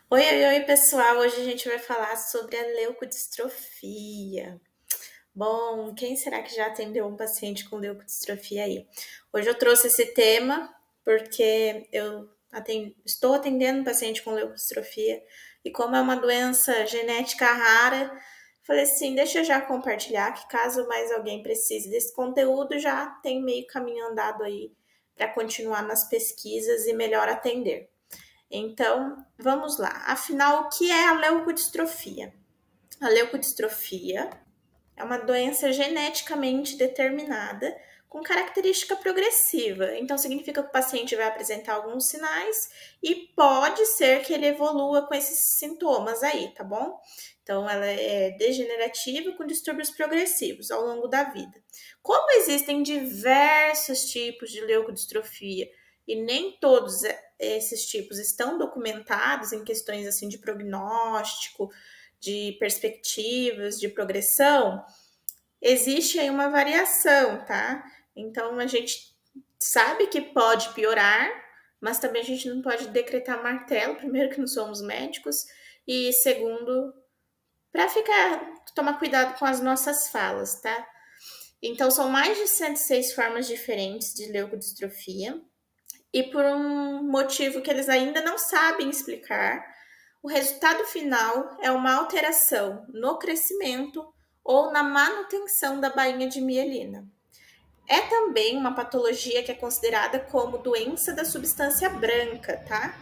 Oi, oi, oi, pessoal! Hoje a gente vai falar sobre a leucodistrofia. Bom, quem será que já atendeu um paciente com leucodistrofia aí? Hoje eu trouxe esse tema porque estou atendendo um paciente com leucodistrofia e como é uma doença genética rara, falei assim, deixa eu já compartilhar que caso mais alguém precise desse conteúdo, já tem meio caminho andado aí para continuar nas pesquisas e melhor atender. Então, vamos lá. Afinal, o que é a leucodistrofia? A leucodistrofia é uma doença geneticamente determinada com característica progressiva. Então, significa que o paciente vai apresentar alguns sinais e pode ser que ele evolua com esses sintomas aí, tá bom? Então, ela é degenerativa com distúrbios progressivos ao longo da vida. Como existem diversos tipos de leucodistrofia e nem todos esses tipos estão documentados em questões assim de prognóstico, de perspectivas, de progressão, existe aí uma variação, tá? Então a gente sabe que pode piorar, mas também a gente não pode decretar martelo, primeiro que não somos médicos, e segundo, para tomar cuidado com as nossas falas, tá? Então são mais de 106 formas diferentes de leucodistrofia, e por um motivo que eles ainda não sabem explicar, o resultado final é uma alteração no crescimento ou na manutenção da bainha de mielina. É também uma patologia que é considerada como doença da substância branca, tá?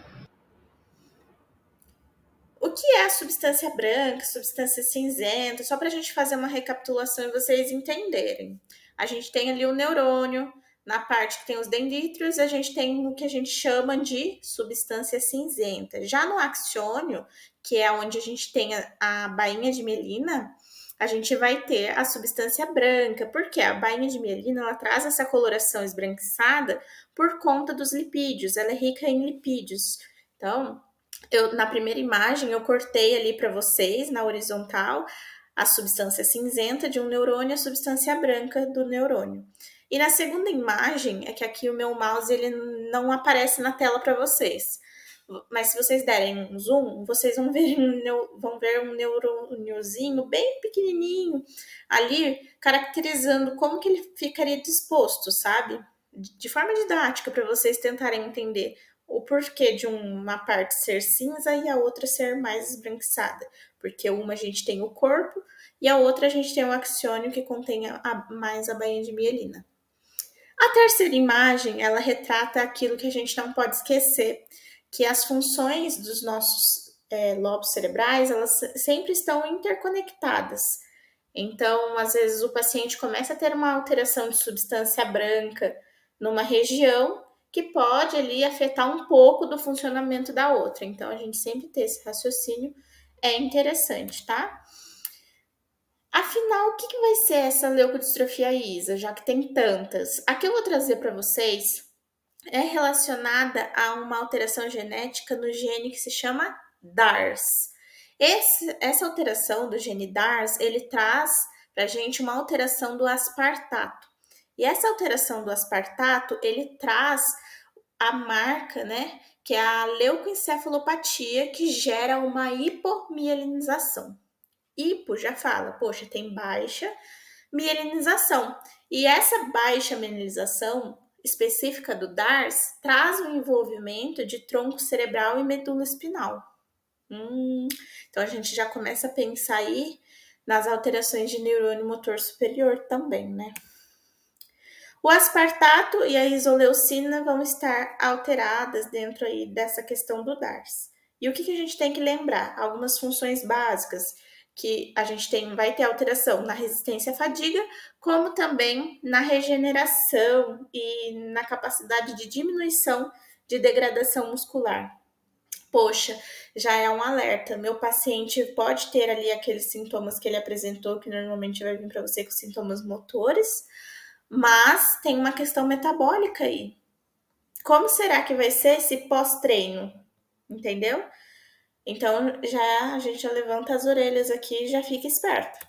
O que é a substância branca, substância cinzenta? Só para a gente fazer uma recapitulação e vocês entenderem. A gente tem ali o neurônio, na parte que tem os dendríticos, a gente tem o que a gente chama de substância cinzenta. Já no axônio, que é onde a gente tem a bainha de mielina, a gente vai ter a substância branca, porque a bainha de mielina ela traz essa coloração esbranquiçada por conta dos lipídios, ela é rica em lipídios. Então, na primeira imagem, eu cortei ali para vocês, na horizontal, a substância cinzenta de um neurônio e a substância branca do neurônio. E na segunda imagem, é que aqui o meu mouse ele não aparece na tela para vocês. Mas se vocês derem um zoom, vocês vão ver um neurôniozinho bem pequenininho ali, caracterizando como que ele ficaria disposto, sabe? De forma didática, para vocês tentarem entender o porquê de uma parte ser cinza e a outra ser mais esbranquiçada. Porque uma a gente tem o corpo e a outra a gente tem o axônio que contém mais a bainha de mielina. A terceira imagem, ela retrata aquilo que a gente não pode esquecer, que as funções dos nossos lobos cerebrais, elas sempre estão interconectadas. Então, às vezes o paciente começa a ter uma alteração de substância branca numa região que pode ali afetar um pouco do funcionamento da outra. Então, a gente sempre ter esse raciocínio é interessante, tá? Afinal, o que vai ser essa leucodistrofia ISA, já que tem tantas? A que eu vou trazer para vocês é relacionada a uma alteração genética no gene que se chama DARS. Essa alteração do gene DARS, ele traz para a gente uma alteração do aspartato. E essa alteração do aspartato, ele traz a marca, né, que é a leucoencefalopatia, que gera uma hipomielinização. Hipo já fala, poxa, tem baixa mielinização. E essa baixa mielinização específica do DARS traz um envolvimento de tronco cerebral e medula espinal. Então a gente já começa a pensar aí nas alterações de neurônio motor superior também, né? O aspartato e a isoleucina vão estar alteradas dentro aí dessa questão do DARS. E o que a gente tem que lembrar? Algumas funções básicas que a gente vai ter alteração na resistência à fadiga, como também na regeneração e na capacidade de diminuição de degradação muscular. Poxa, já é um alerta. Meu paciente pode ter ali aqueles sintomas que ele apresentou, que normalmente vai vir para você com sintomas motores, mas tem uma questão metabólica aí. Como será que vai ser esse pós-treino? Entendeu? Então, a gente já levanta as orelhas aqui e já fica esperto.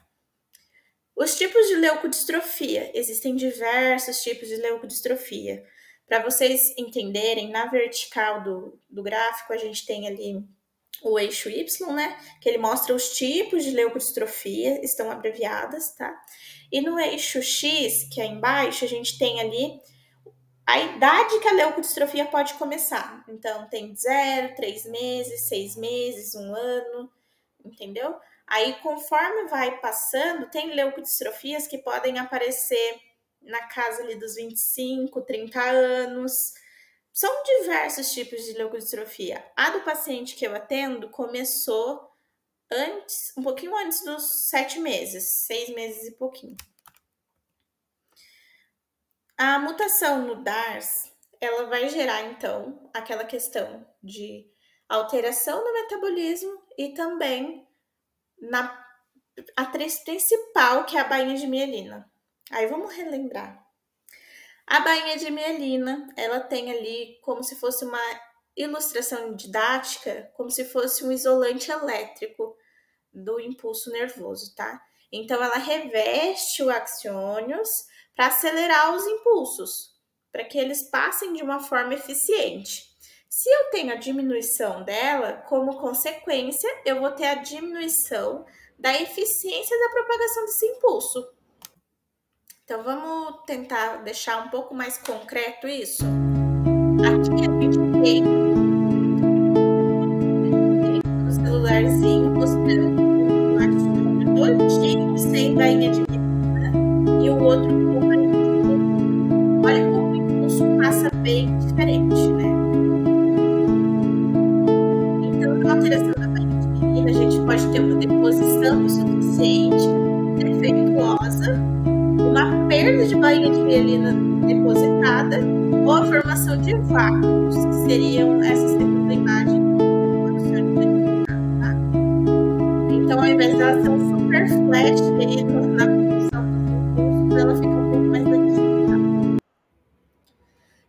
Os tipos de leucodistrofia. Existem diversos tipos de leucodistrofia. Para vocês entenderem, na vertical do gráfico, a gente tem ali o eixo Y, né? Que ele mostra os tipos de leucodistrofia, estão abreviadas, tá? E no eixo X, que é embaixo, a gente tem ali a idade que a leucodistrofia pode começar. Então, tem 0, 3 meses, 6 meses, 1 ano, entendeu? Aí, conforme vai passando, tem leucodistrofias que podem aparecer na casa ali dos 25, 30 anos. São diversos tipos de leucodistrofia. A do paciente que eu atendo começou antes, um pouquinho antes dos 7 meses, 6 meses e pouquinho. A mutação no DARS, ela vai gerar, então, aquela questão de alteração no metabolismo e também na atriz principal, que é a bainha de mielina. Aí vamos relembrar. A bainha de mielina, ela tem ali como se fosse uma ilustração didática, como se fosse um isolante elétrico do impulso nervoso, tá? Então, ela reveste o axônios para acelerar os impulsos, para que eles passem de uma forma eficiente. Se eu tenho a diminuição dela, como consequência, eu vou ter a diminuição da eficiência da propagação desse impulso. Então, vamos tentar deixar um pouco mais concreto isso? Aqui a gente tem no celularzinho mostrando um axônio todinho sem bainha de mielina e o outro com bainha de mielina. Olha como o impulso passa bem diferente, né? Então, na alteração da bainha de mielina, a gente pode ter uma deposição suficiente, defeituosa, uma perda de bainha de mielina depositada ou a formação de vácuos, que seriam essa segunda imagem do axônio danificado, tá? Então, ao invés dela ser um super flash aí na produção dos impulsos, ela fica um pouco mais danificada.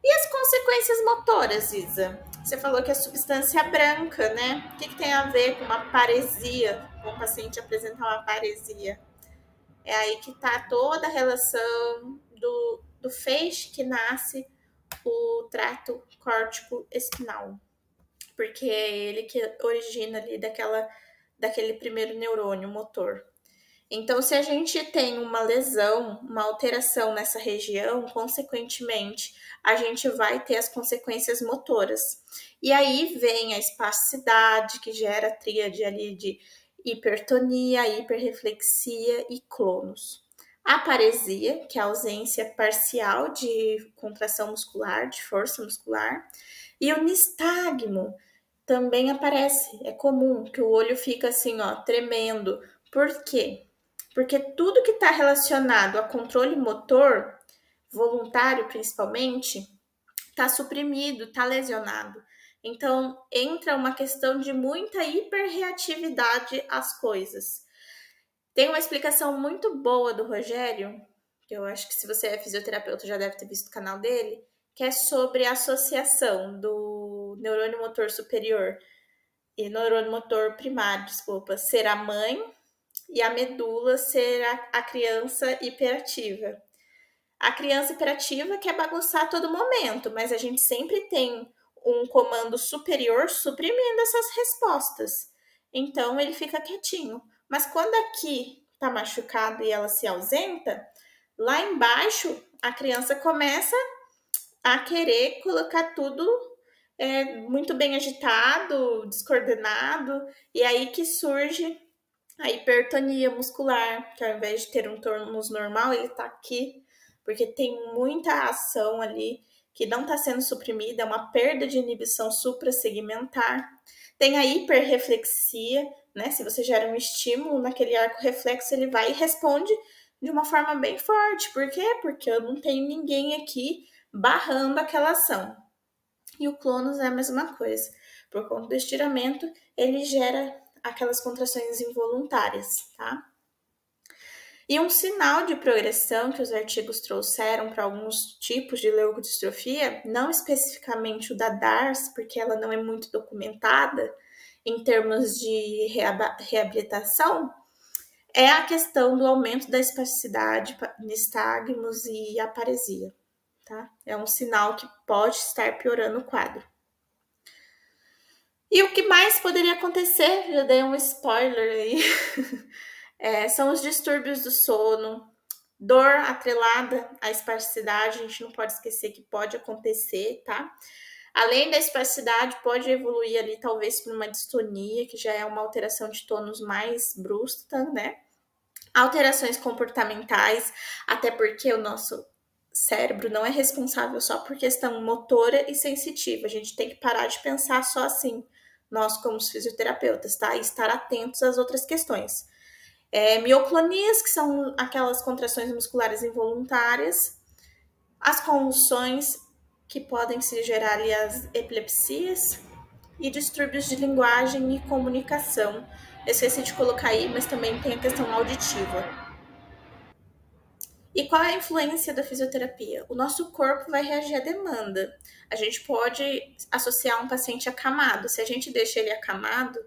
E as consequências motoras, Isa? Você falou que é substância branca, né? O que tem a ver com uma paresia, com o paciente apresentar uma paresia? É aí que está toda a relação do feixe que nasce o trato córtico-espinal, porque é ele que origina ali daquele primeiro neurônio motor. Então, se a gente tem uma lesão, uma alteração nessa região, consequentemente, a gente vai ter as consequências motoras. E aí vem a espasticidade, que gera a tríade ali de hipertonia, hiperreflexia e clonus. A paresia, que é a ausência parcial de contração muscular, de força muscular. E o nistagmo também aparece. É comum que o olho fica assim, ó, tremendo. Por quê? Porque tudo que está relacionado a controle motor, voluntário principalmente, está suprimido, está lesionado. Então, entra uma questão de muita hiperreatividade às coisas. Tem uma explicação muito boa do Rogério, que eu acho que se você é fisioterapeuta já deve ter visto o canal dele, que é sobre a associação do neurônio motor superior e neurônio motor primário, desculpa, ser a mãe e a medula ser a criança hiperativa. A criança hiperativa quer bagunçar a todo momento, mas a gente sempre tem um comando superior suprimindo essas respostas. Então ele fica quietinho. Mas quando aqui tá machucado e ela se ausenta, lá embaixo a criança começa a querer colocar tudo muito bem agitado, descoordenado, e aí que surge a hipertonia muscular, que ao invés de ter um tônus normal, ele tá aqui, porque tem muita ação ali que não está sendo suprimida, é uma perda de inibição suprassegmentar. Tem a hiperreflexia, né? Se você gera um estímulo naquele arco reflexo, ele vai e responde de uma forma bem forte. Por quê? Porque eu não tenho ninguém aqui barrando aquela ação. E o clonus é a mesma coisa. Por conta do estiramento, ele gera aquelas contrações involuntárias, tá? E um sinal de progressão que os artigos trouxeram para alguns tipos de leucodistrofia, não especificamente o da DARS, porque ela não é muito documentada em termos de reabilitação, é a questão do aumento da espasticidade, nistagmos e aparesia, tá? É um sinal que pode estar piorando o quadro. E o que mais poderia acontecer, já dei um spoiler aí, são os distúrbios do sono, dor atrelada à espasticidade, a gente não pode esquecer que pode acontecer, tá? Além da espasticidade, pode evoluir ali talvez para uma distonia, que já é uma alteração de tônus mais brusca, né? Alterações comportamentais, até porque o nosso cérebro não é responsável só por questão motora e sensitiva. A gente tem que parar de pensar só assim, nós como os fisioterapeutas, tá? E estar atentos às outras questões. Mioclonias, que são aquelas contrações musculares involuntárias, as convulsões, que podem se gerar ali as epilepsias, e distúrbios de linguagem e comunicação. Eu esqueci de colocar aí, mas também tem a questão auditiva. E qual é a influência da fisioterapia? O nosso corpo vai reagir à demanda. A gente pode associar um paciente acamado. Se a gente deixa ele acamado,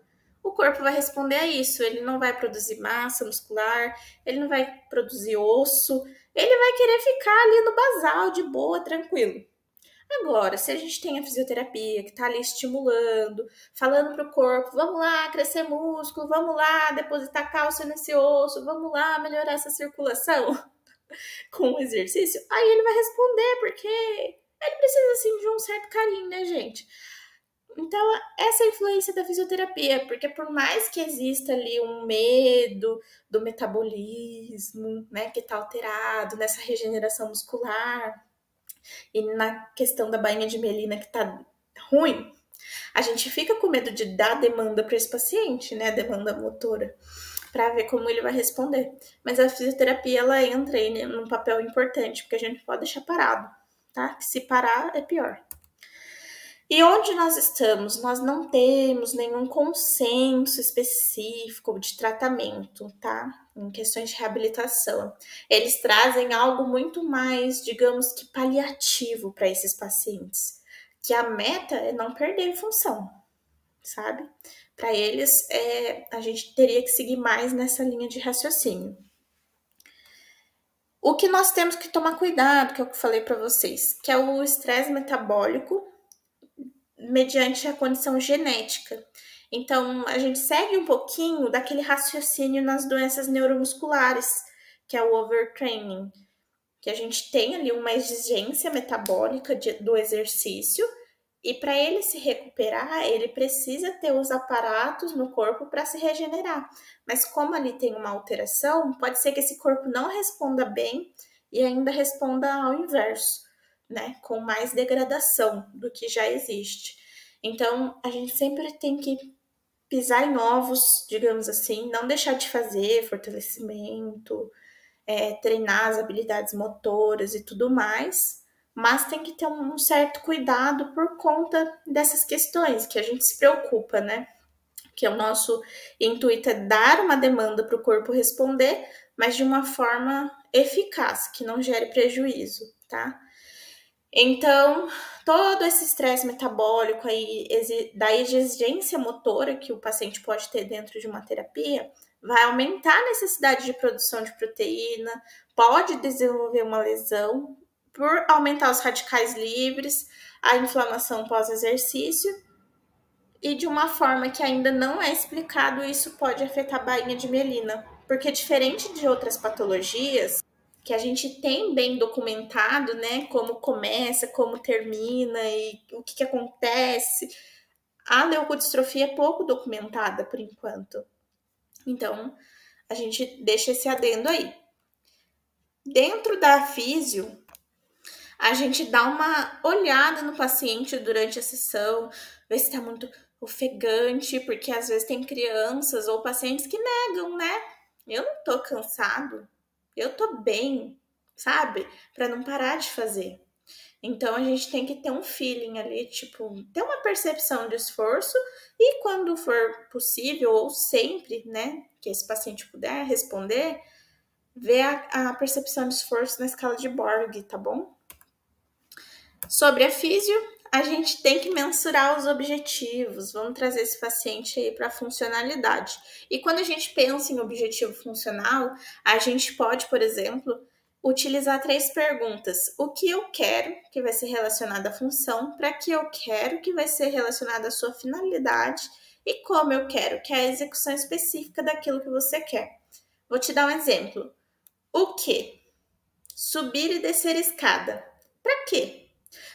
o corpo vai responder a isso. Ele não vai produzir massa muscular, ele não vai produzir osso, ele vai querer ficar ali no basal, de boa, tranquilo. Agora, se a gente tem a fisioterapia que está ali estimulando, falando para o corpo, vamos lá crescer músculo, vamos lá depositar cálcio nesse osso, vamos lá melhorar essa circulação, com o exercício, aí ele vai responder, porque ele precisa, assim, de um certo carinho, né, gente? Então, essa é a influência da fisioterapia, porque por mais que exista ali um medo do metabolismo, né, que tá alterado nessa regeneração muscular, e na questão da bainha de mielina que tá ruim, a gente fica com medo de dar demanda para esse paciente, né, demanda motora, para ver como ele vai responder. Mas a fisioterapia, ela entra aí num papel importante, porque a gente pode deixar parado, tá? Se parar, é pior. E onde nós estamos, nós não temos nenhum consenso específico de tratamento, tá? Em questões de reabilitação. Eles trazem algo muito mais, digamos que paliativo para esses pacientes, que a meta é não perder função, sabe? Para eles, a gente teria que seguir mais nessa linha de raciocínio. O que nós temos que tomar cuidado, que é o que eu falei para vocês, que é o estresse metabólico mediante a condição genética. Então, a gente segue um pouquinho daquele raciocínio nas doenças neuromusculares, que é o overtraining, que a gente tem ali uma exigência metabólica do exercício, e para ele se recuperar, ele precisa ter os aparatos no corpo para se regenerar. Mas como ali tem uma alteração, pode ser que esse corpo não responda bem e ainda responda ao inverso, né? Com mais degradação do que já existe. Então, a gente sempre tem que pisar em ovos, digamos assim, não deixar de fazer fortalecimento, treinar as habilidades motoras e tudo mais, mas tem que ter um certo cuidado por conta dessas questões que a gente se preocupa, né? Que o nosso intuito é dar uma demanda para o corpo responder, mas de uma forma eficaz, que não gere prejuízo, tá? Então, todo esse estresse metabólico aí, da exigência motora que o paciente pode ter dentro de uma terapia, vai aumentar a necessidade de produção de proteína, pode desenvolver uma lesão por aumentar os radicais livres, a inflamação pós-exercício, e de uma forma que ainda não é explicado, isso pode afetar a bainha de mielina, porque diferente de outras patologias, que a gente tem bem documentado, né, como começa, como termina e o que acontece, a leucodistrofia é pouco documentada por enquanto. Então, a gente deixa esse adendo aí. Dentro da físio, a gente dá uma olhada no paciente durante a sessão, ver se tá muito ofegante, porque às vezes tem crianças ou pacientes que negam, né? Eu não tô cansado, eu tô bem, sabe? Para não parar de fazer. Então a gente tem que ter um feeling ali, tipo, ter uma percepção de esforço e quando for possível, ou sempre, né, que esse paciente puder responder, ver a percepção de esforço na escala de Borg, tá bom? Sobre a físio, a gente tem que mensurar os objetivos, vamos trazer esse paciente aí para a funcionalidade. E quando a gente pensa em objetivo funcional, a gente pode, por exemplo, utilizar 3 perguntas. O que eu quero, que vai ser relacionado à função, para que eu quero, que vai ser relacionado à sua finalidade, e como eu quero, que é a execução específica daquilo que você quer. Vou te dar um exemplo. O que? Subir e descer escada. Para quê?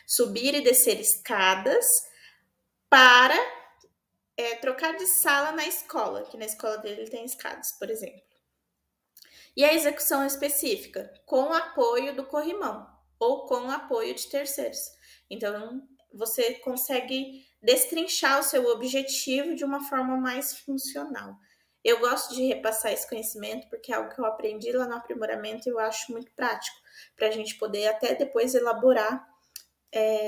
Subir e descer escadas para trocar de sala na escola, que na escola dele tem escadas, por exemplo. E a execução específica, com apoio do corrimão ou com apoio de terceiros. Então, você consegue destrinchar o seu objetivo de uma forma mais funcional. Eu gosto de repassar esse conhecimento porque é algo que eu aprendi lá no aprimoramento e eu acho muito prático, para a gente poder até depois elaborar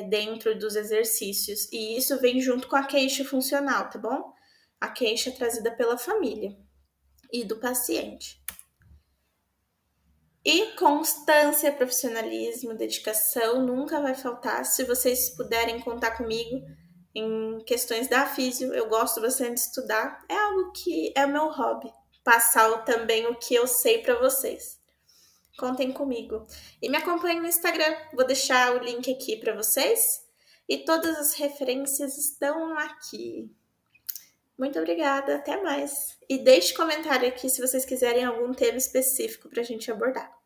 dentro dos exercícios. E isso vem junto com a queixa funcional, tá bom? A queixa trazida pela família e do paciente. E constância, profissionalismo, dedicação nunca vai faltar. Se vocês puderem contar comigo em questões da físio, eu gosto bastante de estudar. É algo que é meu hobby. Passar também o que eu sei para vocês. Contem comigo. E me acompanhem no Instagram. Vou deixar o link aqui para vocês. E todas as referências estão aqui. Muito obrigada. Até mais. E deixe comentário aqui se vocês quiserem algum tema específico para a gente abordar.